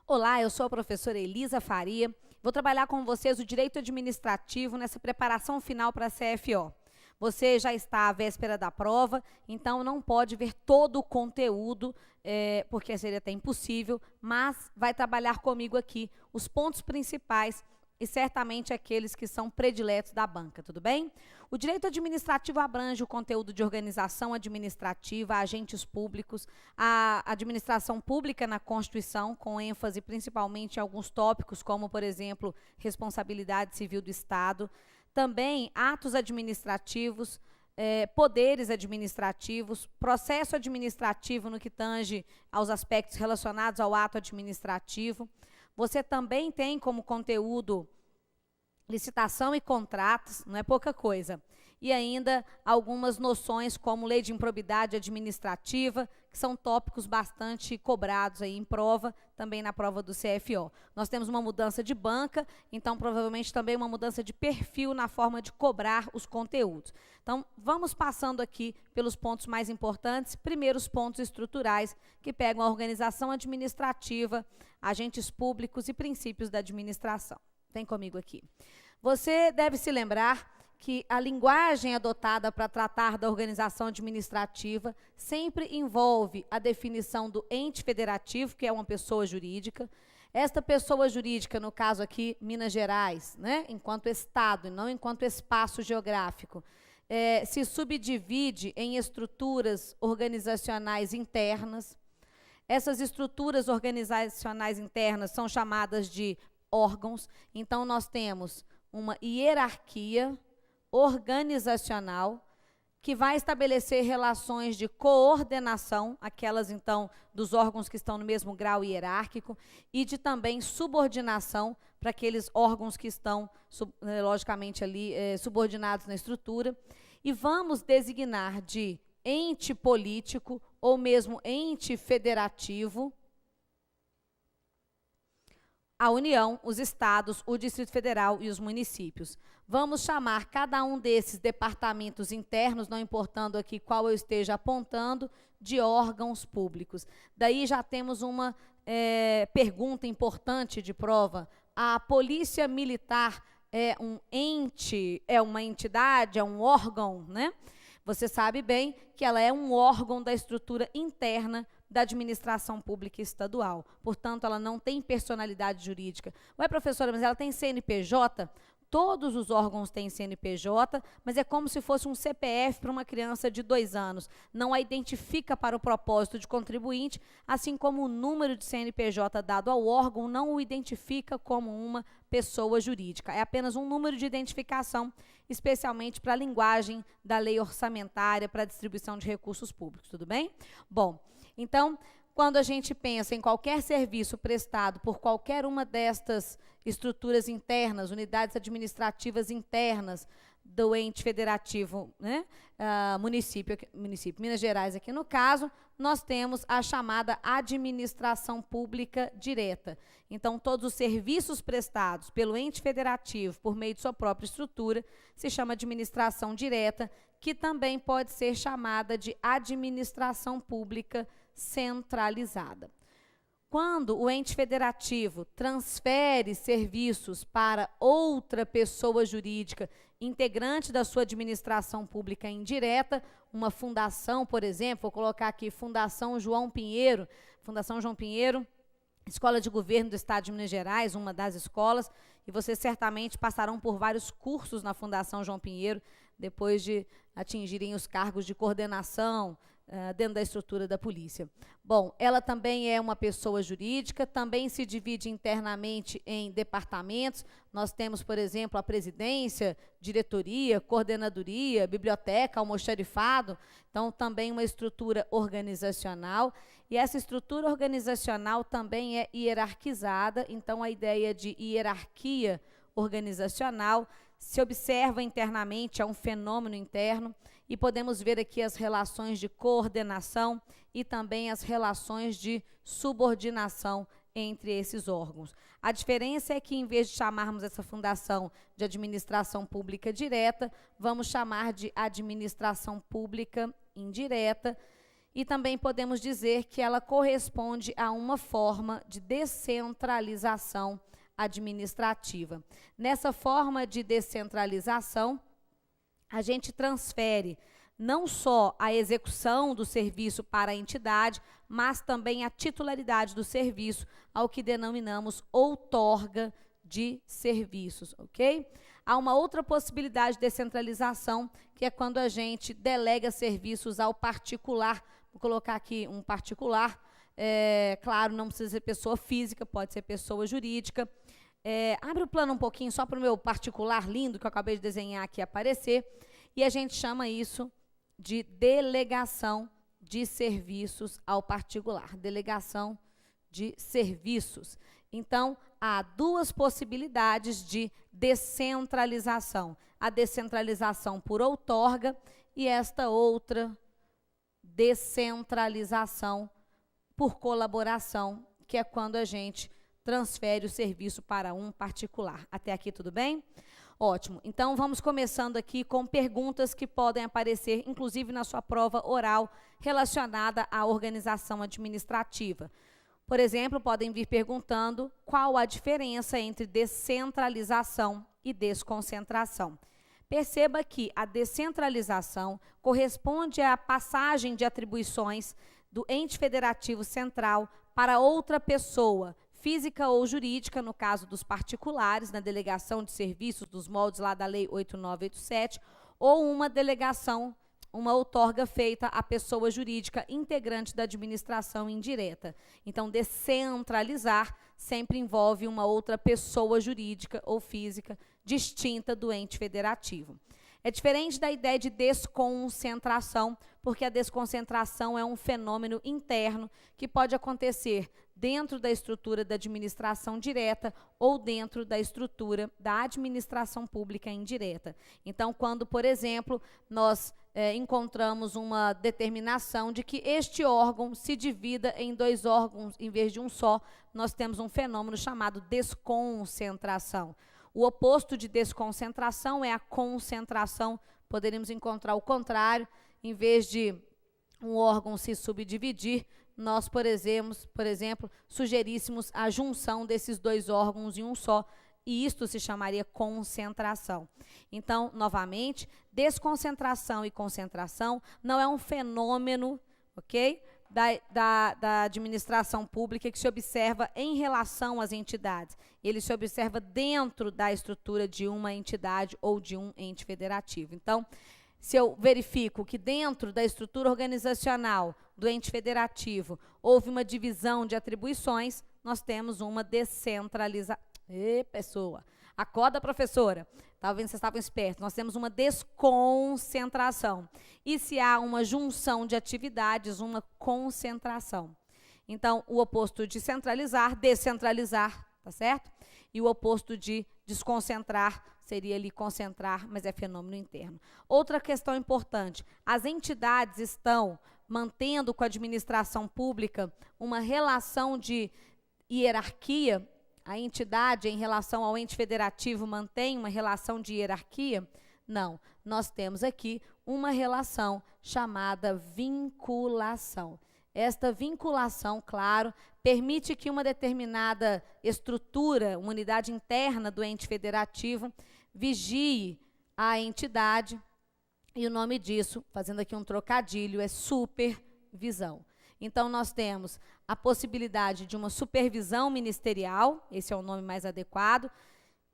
Olá, eu sou a professora Elisa Faria. Vou trabalhar com vocês o direito administrativo nessa preparação final para a CFO. Você já está à véspera da prova, então não pode ver todo o conteúdo, porque seria até impossível, mas vai trabalhar comigo aqui os pontos principais e certamente aqueles que são prediletos da banca, tudo bem? O direito administrativo abrange o conteúdo de organização administrativa, agentes públicos, a administração pública na Constituição, com ênfase principalmente em alguns tópicos, como, por exemplo, responsabilidade civil do Estado, também atos administrativos, poderes administrativos, processo administrativo no que tange aos aspectos relacionados ao ato administrativo. Você também tem como conteúdo licitação e contratos, não é pouca coisa. E ainda algumas noções como lei de improbidade administrativa, que são tópicos bastante cobrados aí em prova, também na prova do CFO. Nós temos uma mudança de banca, então provavelmente também uma mudança de perfil na forma de cobrar os conteúdos. Então, vamos passando aqui pelos pontos mais importantes. Primeiro, os pontos estruturais, que pegam a organização administrativa, agentes públicos e princípios da administração. Vem comigo aqui. Você deve se lembrar que a linguagem adotada para tratar da organização administrativa sempre envolve a definição do ente federativo, que é uma pessoa jurídica. Esta pessoa jurídica, no caso aqui, Minas Gerais, né, enquanto Estado e não enquanto espaço geográfico, se subdivide em estruturas organizacionais internas. Essas estruturas organizacionais internas são chamadas de órgãos. Então, nós temos uma hierarquia organizacional que vai estabelecer relações de coordenação, aquelas, então, dos órgãos que estão no mesmo grau hierárquico, e de também subordinação para aqueles órgãos que estão, logicamente, ali subordinados na estrutura. E vamos designar de ente político ou mesmo ente federativo a União, os estados, o Distrito Federal e os municípios. Vamos chamar cada um desses departamentos internos, não importando aqui qual eu esteja apontando, de órgãos públicos. Daí já temos uma pergunta importante de prova. A Polícia Militar é um ente, é uma entidade, é um órgão, né? Você sabe bem que ela é um órgão da estrutura interna da administração pública estadual. Portanto, ela não tem personalidade jurídica. Ué, professora, mas ela tem CNPJ? Todos os órgãos têm CNPJ, mas é como se fosse um CPF para uma criança de 2 anos. Não a identifica para o propósito de contribuinte, assim como o número de CNPJ dado ao órgão não o identifica como uma pessoa jurídica. É apenas um número de identificação, especialmente para a linguagem da lei orçamentária para a distribuição de recursos públicos. Tudo bem? Bom, então, quando a gente pensa em qualquer serviço prestado por qualquer uma destas estruturas internas, unidades administrativas internas do ente federativo, né, município, Minas Gerais aqui no caso, nós temos a chamada administração pública direta. Então, todos os serviços prestados pelo ente federativo por meio de sua própria estrutura se chama administração direta, que também pode ser chamada de administração pública centralizada. Quando o ente federativo transfere serviços para outra pessoa jurídica integrante da sua administração pública indireta, uma fundação, por exemplo, vou colocar aqui Fundação João Pinheiro, Escola de Governo do Estado de Minas Gerais, uma das escolas, e vocês certamente passarão por vários cursos na Fundação João Pinheiro, depois de atingirem os cargos de coordenação dentro da estrutura da polícia. Bom, ela também é uma pessoa jurídica, também se divide internamente em departamentos. Nós temos, por exemplo, a presidência, diretoria, coordenadoria, biblioteca, almoxarifado. Então, também uma estrutura organizacional. E essa estrutura organizacional também é hierarquizada. Então, a ideia de hierarquia organizacional se observa internamente, é um fenômeno interno, e podemos ver aqui as relações de coordenação e também as relações de subordinação entre esses órgãos. A diferença é que, em vez de chamarmos essa fundação de administração pública direta, vamos chamar de administração pública indireta, e também podemos dizer que ela corresponde a uma forma de descentralização administrativa. Nessa forma de descentralização, a gente transfere não só a execução do serviço para a entidade, mas também a titularidade do serviço ao que denominamos outorga de serviços, ok? Há uma outra possibilidade de descentralização, que é quando a gente delega serviços ao particular. Vou colocar aqui um particular, claro, não precisa ser pessoa física, pode ser pessoa jurídica. Abre o plano um pouquinho só para o meu particular lindo, que eu acabei de desenhar aqui aparecer, e a gente chama isso de delegação de serviços ao particular, delegação de serviços. Então, há duas possibilidades de descentralização. A descentralização por outorga e esta outra descentralização por colaboração, que é quando a gente transfere o serviço para um particular. Até aqui tudo bem? Ótimo. Então, vamos começando aqui com perguntas que podem aparecer, inclusive na sua prova oral, relacionada à organização administrativa. Por exemplo, podem vir perguntando qual a diferença entre descentralização e desconcentração. Perceba que a descentralização corresponde à passagem de atribuições do ente federativo central para outra pessoa, física ou jurídica, no caso dos particulares, na delegação de serviços dos moldes lá da Lei 8987, ou uma delegação, uma outorga feita à pessoa jurídica integrante da administração indireta. Então, descentralizar sempre envolve uma outra pessoa jurídica ou física distinta do ente federativo. É diferente da ideia de desconcentração, porque a desconcentração é um fenômeno interno que pode acontecer dentro da estrutura da administração direta ou dentro da estrutura da administração pública indireta. Então, quando, por exemplo, nós encontramos uma determinação de que este órgão se divida em dois órgãos em vez de um só, nós temos um fenômeno chamado desconcentração. O oposto de desconcentração é a concentração. Poderíamos encontrar o contrário, em vez de um órgão se subdividir, nós, por exemplo, sugeríssemos a junção desses dois órgãos em um só, e isto se chamaria concentração. Então, novamente, desconcentração e concentração não é um fenômeno, ok? Da administração pública que se observa em relação às entidades. Ele se observa dentro da estrutura de uma entidade ou de um ente federativo. Então, se eu verifico que dentro da estrutura organizacional do ente federativo houve uma divisão de atribuições, nós temos uma descentralização. Pessoa, acorda, professora. Talvez vocês estavam espertos. Nós temos uma desconcentração. E se há uma junção de atividades, uma concentração. Então, o oposto de centralizar, descentralizar, tá certo? E o oposto de desconcentrar seria ali concentrar, mas é fenômeno interno. Outra questão importante, as entidades estão mantendo com a administração pública uma relação de hierarquia. A entidade, em relação ao ente federativo, mantém uma relação de hierarquia? Não. Nós temos aqui uma relação chamada vinculação. Esta vinculação, claro, permite que uma determinada estrutura, uma unidade interna do ente federativo, vigie a entidade, e o nome disso, fazendo aqui um trocadilho, é supervisão. Então, nós temos a possibilidade de uma supervisão ministerial, esse é o nome mais adequado,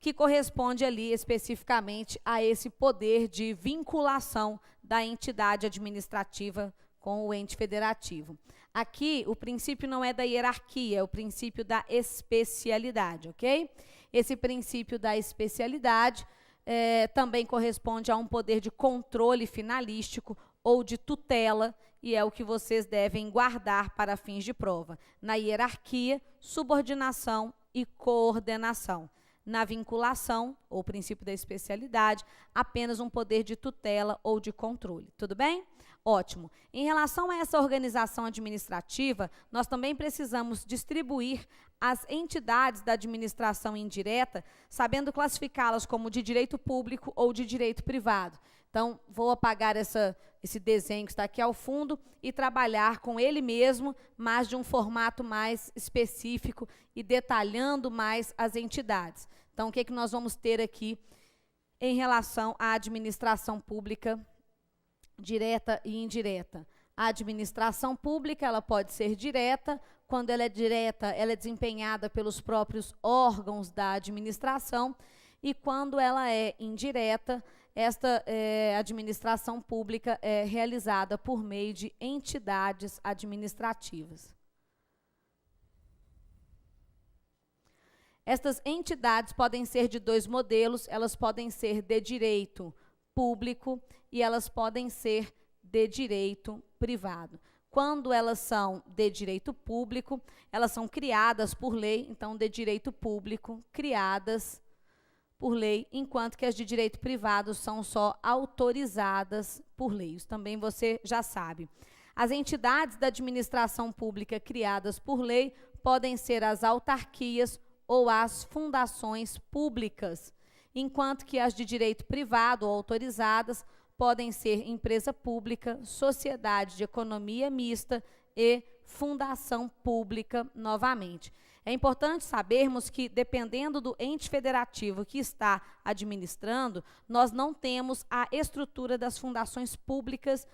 que corresponde ali especificamente a esse poder de vinculação da entidade administrativa com o ente federativo. Aqui, o princípio não é da hierarquia, é o princípio da especialidade, ok? Esse princípio da especialidade também corresponde a um poder de controle finalístico ou de tutela, e é o que vocês devem guardar para fins de prova. Na hierarquia, subordinação e coordenação. Na vinculação, ou princípio da especialidade, apenas um poder de tutela ou de controle. Tudo bem? Ótimo. Em relação a essa organização administrativa, nós também precisamos distribuir as entidades da administração indireta, sabendo classificá-las como de direito público ou de direito privado. Então, vou apagar esse desenho que está aqui ao fundo e trabalhar com ele mesmo, mas de um formato mais específico e detalhando mais as entidades. Então, o que é que nós vamos ter aqui em relação à administração pública direta e indireta? A administração pública, ela pode ser direta. Quando ela é direta, ela é desempenhada pelos próprios órgãos da administração, e quando ela é indireta, esta administração pública é realizada por meio de entidades administrativas. Estas entidades podem ser de dois modelos, elas podem ser de direito público e elas podem ser de direito privado. Quando elas são de direito público, elas são criadas por lei, então de direito público, criadas por lei, enquanto que as de direito privado são só autorizadas por lei. Isso também você já sabe. As entidades da administração pública criadas por lei podem ser as autarquias ou as fundações públicas, enquanto que as de direito privado ou autorizadas podem ser empresa pública, sociedade de economia mista e fundação pública novamente. É importante sabermos que, dependendo do ente federativo que está administrando, nós não temos a estrutura das fundações públicas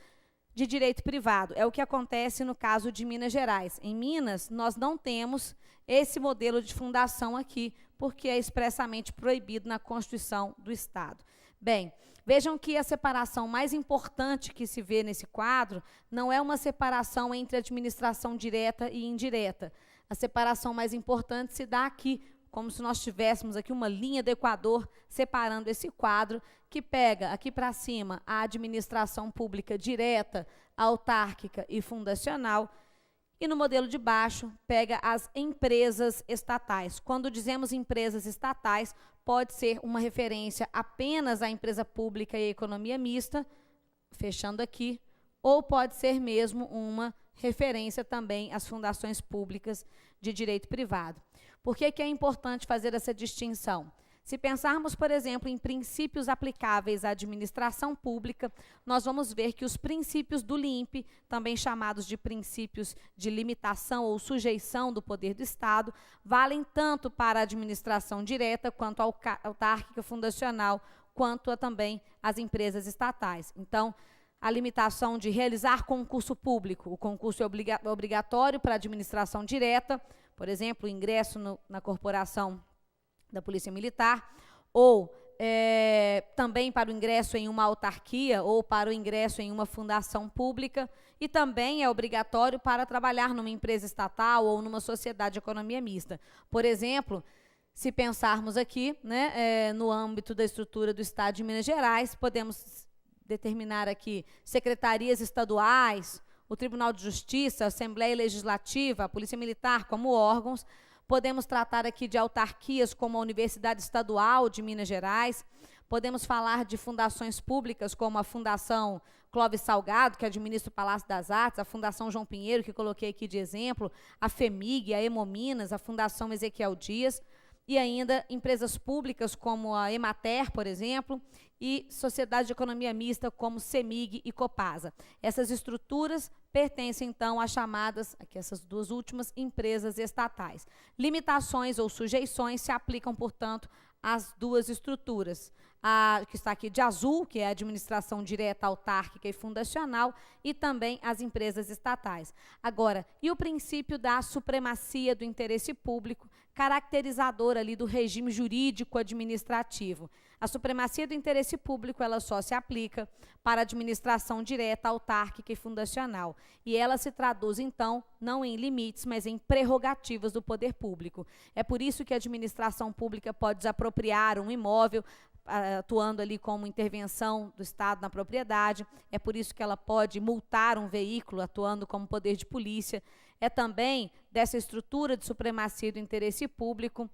de direito privado. É o que acontece no caso de Minas Gerais. Em Minas, nós não temos esse modelo de fundação aqui, porque é expressamente proibido na Constituição do Estado. Bem, vejam que a separação mais importante que se vê nesse quadro não é uma separação entre administração direta e indireta. A separação mais importante se dá aqui, como se nós tivéssemos aqui uma linha do Equador separando esse quadro, que pega aqui para cima a administração pública direta, autárquica e fundacional, e no modelo de baixo pega as empresas estatais. Quando dizemos empresas estatais, pode ser uma referência apenas à empresa pública e à economia mista, fechando aqui, ou pode ser mesmo uma referência também às fundações públicas de direito privado. Por que é importante fazer essa distinção? Se pensarmos, por exemplo, em princípios aplicáveis à administração pública, nós vamos ver que os princípios do LIMP, também chamados de princípios de limitação ou sujeição do poder do Estado, valem tanto para a administração direta, quanto a autárquica fundacional, quanto a também as empresas estatais. Então, a limitação de realizar concurso público. O concurso é obrigatório para a administração direta, por exemplo, o ingresso na corporação da Polícia Militar, ou também para o ingresso em uma autarquia ou para o ingresso em uma fundação pública, e também é obrigatório para trabalhar numa empresa estatal ou numa sociedade de economia mista. Por exemplo, se pensarmos aqui, né, no âmbito da estrutura do Estado de Minas Gerais, podemos determinar aqui secretarias estaduais, o Tribunal de Justiça, a Assembleia Legislativa, a Polícia Militar como órgãos. Podemos tratar aqui de autarquias como a Universidade Estadual de Minas Gerais. Podemos falar de fundações públicas como a Fundação Clóvis Salgado, que administra o Palácio das Artes, a Fundação João Pinheiro, que coloquei aqui de exemplo, a FEMIG, a Hemominas, a Fundação Ezequiel Dias, e ainda empresas públicas como a Emater, por exemplo, e sociedade de economia mista como CEMIG e Copasa. Essas estruturas pertencem, então, às chamadas, aqui essas duas últimas, empresas estatais. Limitações ou sujeições se aplicam, portanto, às duas estruturas. A que está aqui de azul, que é a administração direta, autárquica e fundacional, e também as empresas estatais. Agora, e o princípio da supremacia do interesse público, caracterizador ali do regime jurídico administrativo? A supremacia do interesse público, ela só se aplica para a administração direta, autárquica e fundacional. E ela se traduz, então, não em limites, mas em prerrogativas do poder público. É por isso que a administração pública pode desapropriar um imóvel, atuando ali como intervenção do Estado na propriedade. É por isso que ela pode multar um veículo, atuando como poder de polícia. É também dessa estrutura de supremacia do interesse público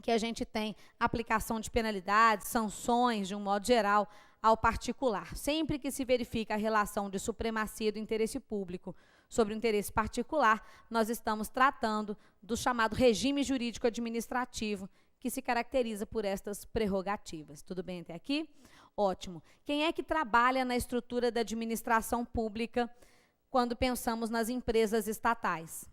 que a gente tem aplicação de penalidades, sanções, de um modo geral, ao particular. Sempre que se verifica a relação de supremacia do interesse público sobre o interesse particular, nós estamos tratando do chamado regime jurídico administrativo, que se caracteriza por estas prerrogativas. Tudo bem até aqui? Ótimo. Quem é que trabalha na estrutura da administração pública quando pensamos nas empresas estatais?